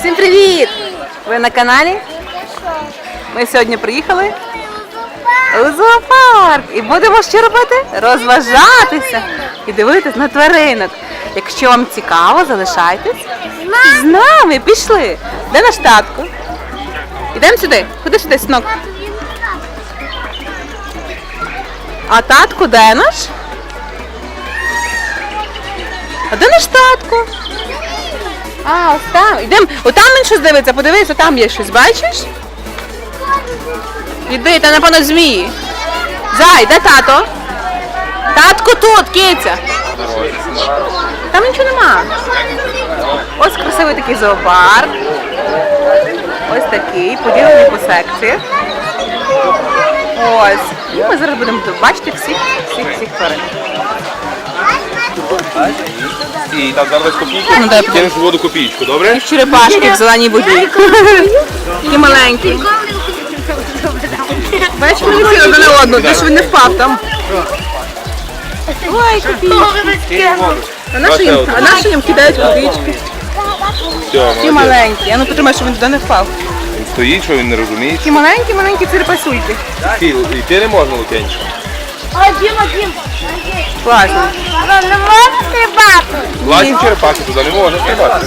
Всім привіт! Ви на каналі? Ми сьогодні приїхали у зоопарк і будемо що робити? Розважатися і дивитись на тваринок. Якщо вам цікаво, залишайтесь з нами. Пішли. Де наш татко? Ідемо сюди. Ходи сюди, синок. А татко де наш? А де наш татко? А, ось там. Йдемо. Отам він щось дивиться, подивись, там є щось, бачиш? Іди, там напевно змії. Зай, де тато? Татко тут, киця. Там нічого нема. Ось красивий такий зоопарк. Ось такий, поділений по секціях. Ось. І ми зараз будемо бачити всіх тварин. І там зараз копійку, кинеш в воду копійку, добре? І черепашки в зеленій воді. Такі маленькі. Бачиш, вони всі один на одну, тому що він не впав там. Ой, копійки. А наші їм кидають водички. Такі маленькі. А ну потримай, щоб він туди не впав. Він стоїть, що він не розуміє. Такі маленькі черепасульки. Йти не можна, Лук'янчик. Дім. Класно. Не можна стрибати. Власні черепахи туди не можна стрибати.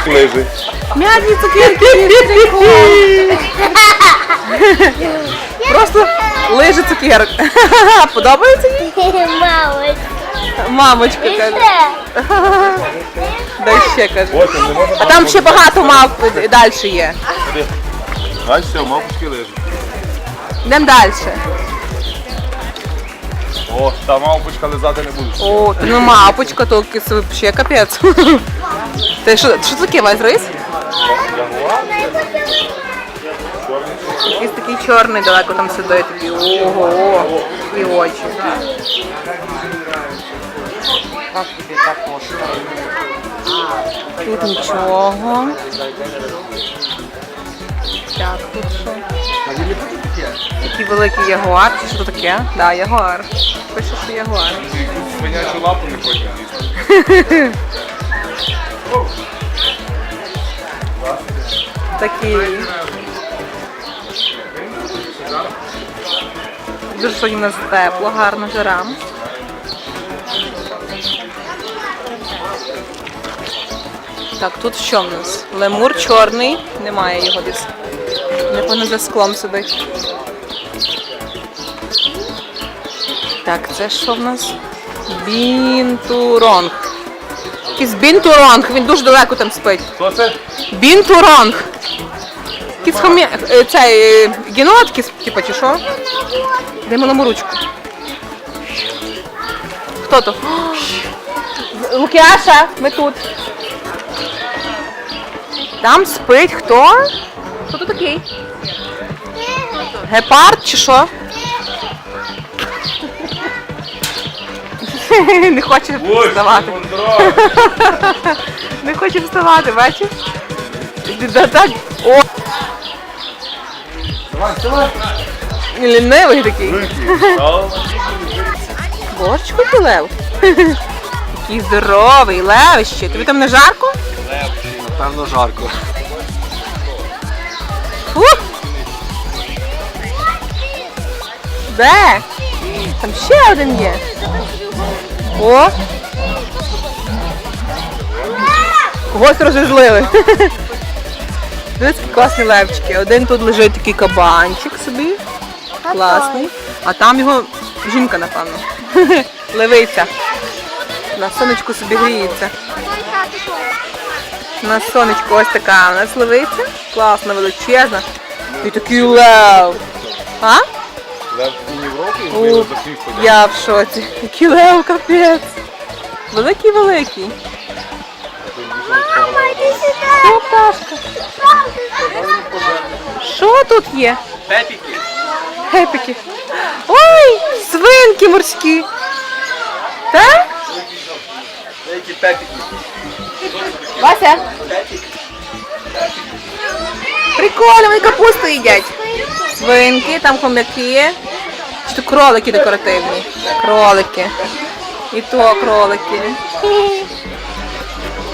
Лежи. М'які цукерки. Просто лиже цукерок. Подобається їй? Мамочка. Мамочка каже. Дай ще каже. Ось, не можна. А там ще багато мавп далі є. Ось все, мавпочки лежать. Йдемо далі. О, та мавпочка лизати не буде. О, ну мавпочка, то ще капець. Це що таке, Вась, рис? Якийсь такий чорний далеко там сидить. Такий, ого, і очі. Тут нічого. Так, тут що? Такий великий ягуар. Чи що таке? Так, да, ягуар. Пише, що ягуар. Свинячу лапу не хоче їсти. Такий. Дуже сьогодні у нас тепло, гарно, жара. Так, тут що в нас? Лемур чорний, немає його десь. Напевно, за склом сидить. Так, це що в нас? Бінтуронг. Якийсь бінтуронг, він дуже далеко там спить. Хто це? Бінтуронг. Якийсь цей генот, типа, чи що? Дай малому ручку. Хто то? Лук'яша, ми тут. Там спить хто? Хто тут такий? Гепард чи що? Не хоче вставати. Не хоче вставати, бачиш? Так. О! Лінивий такий. Борчку ти лев? Такий здоровий, левище. Тобі там не жарко? Напевно, жарко. Фух! Де? Там ще один є. О! Когось розізлили. Дивіться, класні левчики. Один тут лежить такий кабанчик собі. Класний. А там його жінка, напевно. Левиця. На сонечку собі гріється. На сонечку ось така у нас левиця. Класна, величезна. І такий лев. А? Лев в Європі, ми його закрив ходять. Я в шоці. Який лев, капець. Великий-великий. Мама, йди сюди. О, пташка. Що тут є? Пепіки. Гепіки. Ой, свинки морські. Так? Деякі пепіки. Вася. Прикольно, вони капусту їдять. Свинки, там хомяки. Чи то кролики декоративні? Кролики. І то кролики.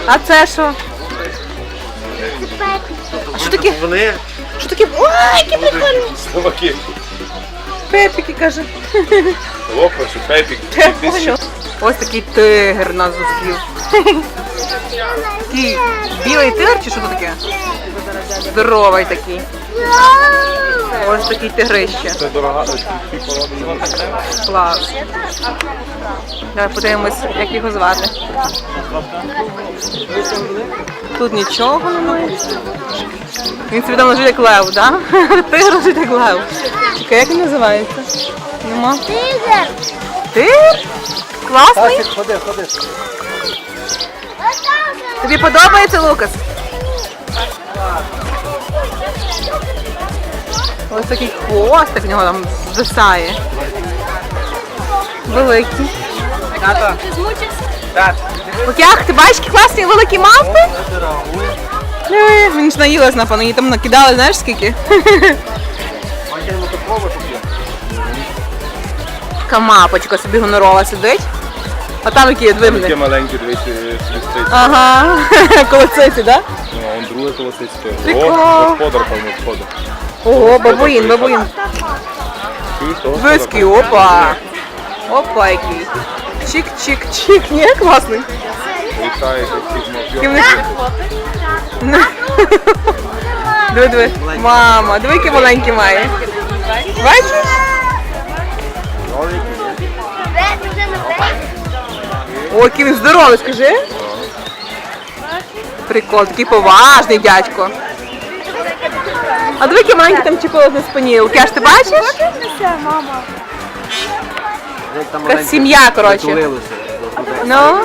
А це що? А що таке? Вони Що таке? Ой, які прикольні! собаки. Пепіки, каже. Лопасу, пепік. Я понял. Ось такий тигр нас зустрів. Такий білий тигр чи що це таке? Здоровий такий. Ось такий тигрище. Це дорога. Клас. Давай подивимось, як його звати. Тут нічого немає. Він свідомо жить як лев, так? Да? Тигр жить як лев. Чекай, як він називається? Нема. Тигр. Тигр? Класний? Ходи. Тобі подобається, Лукас? Ось такий хвостик в нього там звисає. Великий. Тато. Так. Окях, ти бачиш, які класні великі мавпи? Мені ж наїлась, напевно, її там накидали, знаєш скільки? Така мапочка собі гонорова сидить. А там які Таке двигуни. маленькі, дивіться, свістить. Ага, колоциці, так? Ну, а он друге колосить стоїть. Прикол. О, господар, певно, сходить. Ого, бабуїн. Чуєш, того Виски, опа. Опа, який. Чик-чик-чик. Ні, класний. Літає, як всіх Який в мав. них- Диви. Мама, диви, які маленькі має. Бачиш? О, який він здоровий, скажи. Прикол, такий поважний дядько. А диви, який маленький там чеколад на спині. Лукаш, ти бачиш? Така сім'я, коротше. Ну?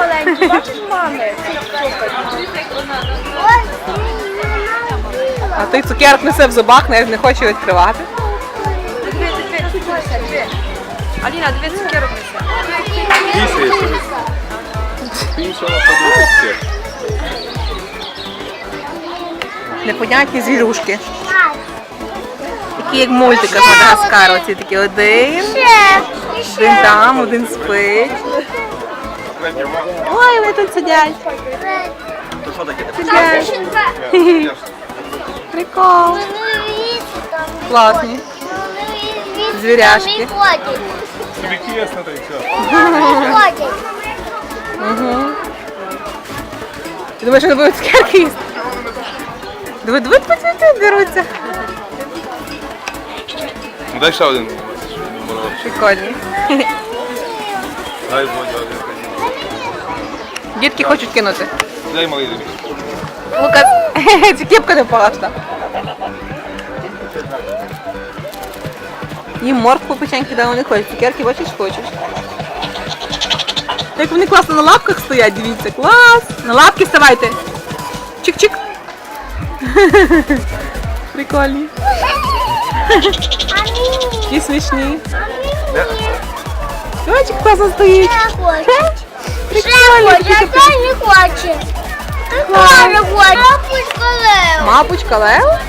А той цукерок несе в зубах, навіть не хоче відкривати. Аліна, дві цукерок несе. Пісяє собі. Пісяє на собі. Непонятні звірушки. Такі як в мультиках Мадагаскару. Ці такі один там, один спить. Ой, вони тут сидять. Сидять. Прикол. Класні. Звіряшки. Тобі кісно, та й все. Ти думаєш, вони будуть цукерки їсти? Диви, деруться. Ну, дай ще один. Прикольні. Дай Бодя. Дітки хочуть кинути. Дай малий тобі. Лукас, ця кепка не погашна. Їм моркву печеньки дали, не хочуть. Цукерки, бачиш, хочеш. Як вони класно на лапках стоять, дивіться, клас. На лапки вставайте. Чик-чик. Прикольні. І смішні. Дочик класно стоїть. Прикольно. не хоче. Мапочка Лев.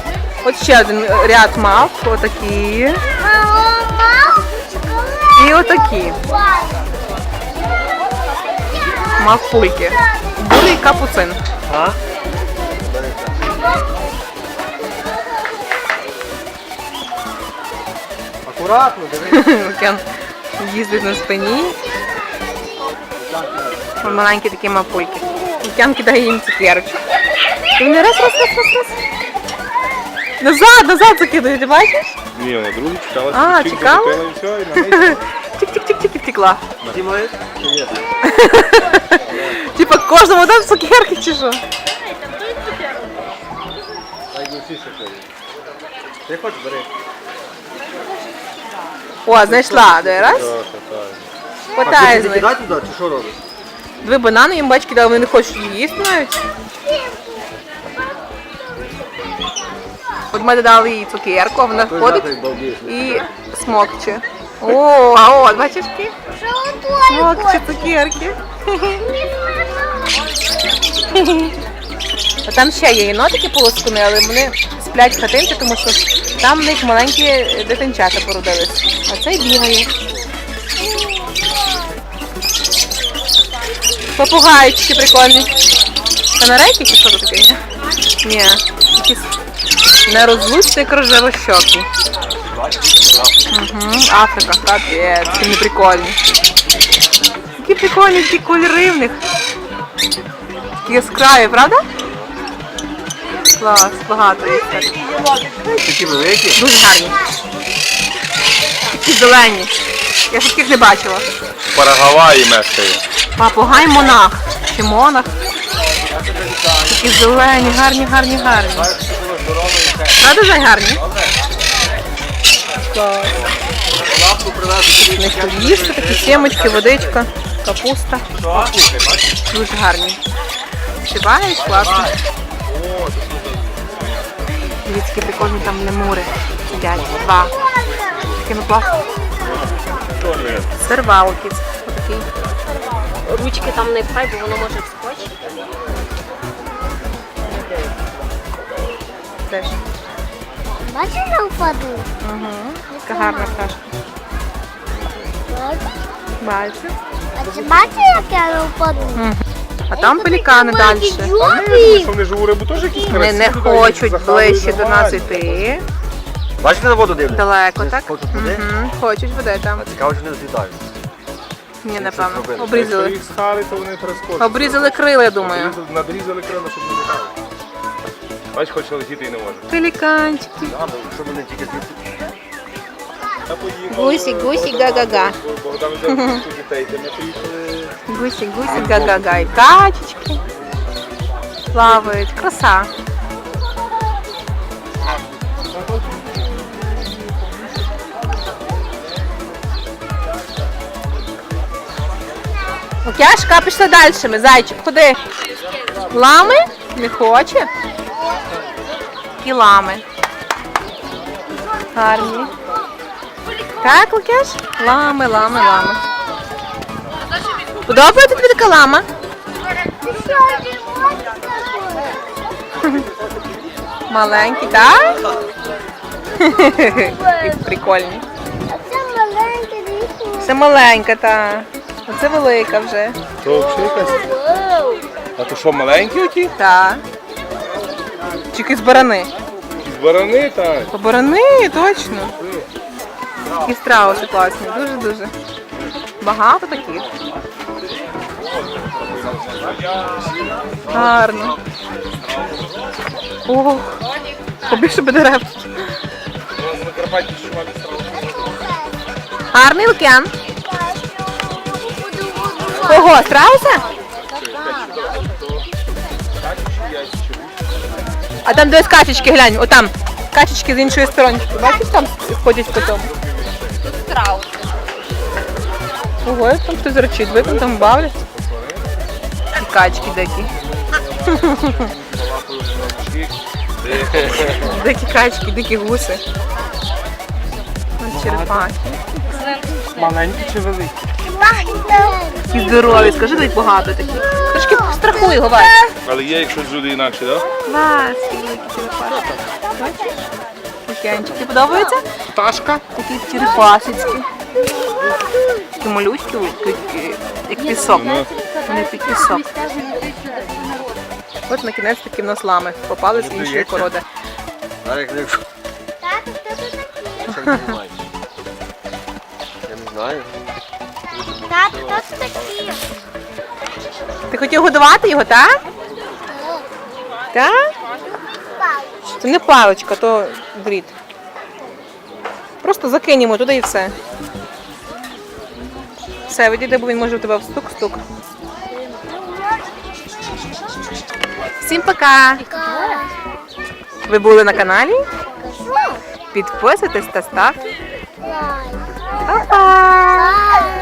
От ще один ряд мав. Отакі. І отакі. Мавпульки. Бурий капуцин. Акуратно, диви. Кен їздить на спині. Вон маленькі такі мавпульки. Кен кидає їм цукерочку. І вони раз. Назад закидають, ти бачиш? Ні, вона другу чекала. А, чик-чик, чекала? закрутила і все, і на неї. Тик-тик-тик-тик і втекла. Знімаєш? Чи ні? Типа кожному дам цукерки чи що? Дай ну всі ще Ти хочеш, бери. О, знайшла. Де раз? Хватає з них. Кидай туди, чи що робиш? Дві банани їм батьки дали, вони не хочуть їсти навіть. От ми дали їй цукерку, а вона ходить і смокче. О, а от, бачиш, які? Смокче цукерки. А там ще є єнотики полоскуни, але вони сплять в хатинці, тому що там в них маленькі дитинчата породились. А цей бігає. Попугайчики прикольні. Канарейки чи що це таке, ні? Ні, якісь нерозлучні кружевощоки. Угу, Африка, капець, це не прикольні. Які прикольні, такі кольори в них. Такі яскраві, правда? Клас, багато їх так. Такі великі. Дуже гарні. Такі зелені. Я ж таких не бачила. В Парагваї мешкає. Папугай монах. Чи монах. Такі зелені, гарні, гарні, гарні. Правда, Жень, гарні? Клас. У них тут їсти, такі сімочки, водичка, капуста. Дуже гарні. Співають, класно. Дивіться, які прикольні там лемури сидять. Два. Такими класними. Сервалки. Отакий. Ручки там не пхай, бо воно може вскочити. Теж. Бачиш, я впаду? Угу. Така гарна пташка. Бачу. А ти бачиш, як я впаду? А там пелікани далі. Що вони живу рибу теж якісь Вони не хочуть ближче до нас йти. Бачите, на воду дивляться? Далеко, так? Хочуть води? Угу. Хочуть води там. А цікаво, що не злітають. Ні, напевно. Якщо Обрізали. їх схали, то вони перескочать. Обрізали крила, я думаю. Надрізали крила, щоб не літали. Бач, хоче летіти і не може. Пеліканчики. А, ну, що вони тільки звідти. Гусі, гусі, га-га-га. Богдан взяв дітей, де ми поїхали. Гусі, гусі, га-га-га. І качечки. Плавають. Краса. Окяшка, пішли далі. Ми, зайчик, куди? Лами? Не хоче? І лами. Гарні. Так, Лукяш? Лами, лами, лами. Подобається тобі така лама? Ти що, ти можеш? Маленький, так? І прикольні. А це маленьке дійсно. Це маленька, та. А це велика вже. То взагалі якась. А то що, маленькі оті? Так. Чи якісь барани? З барани, так. По барани, точно. Такі страуси класні, дуже-дуже. Багато таких. Гарно. Ох, побільше би дерев. На Карпаті шумалі страшно. Гарний океан. Ого, страуса? А там десь качечки, глянь, отам. Качечки з іншої сторони. Бачиш, там ходять по тому. Тут страус. Ого, як там хтось речить, ви там бавляться. І качки дикі. Дикі качки, дикі гуси. Ось черепахи. Маленькі чи великі? І здорові, скажи, тут багато таких. Трошки страхуй його, Вась. Але є, якщо люди інакше, так? Вась, великі черепахи. Бачиш? Океанчики подобаються? Пташка. Такі черепашечки. Такі малючки, як пісок. Вони під пісок. От на кінець таки в нас лами. Попали з іншої породи. Зараз як Тато, хто тут такі? що не знаю. Я не знаю. Тато, хто тут такі? Ти хотів годувати його, так? Так? Це не паличка, то брід. Просто закинемо туди і все. Все, відійди, бо він може в тебе в стук-стук. Всім пока! Ви були на каналі? Підписуйтесь та ставте. Лайк. Па-па! Лайк.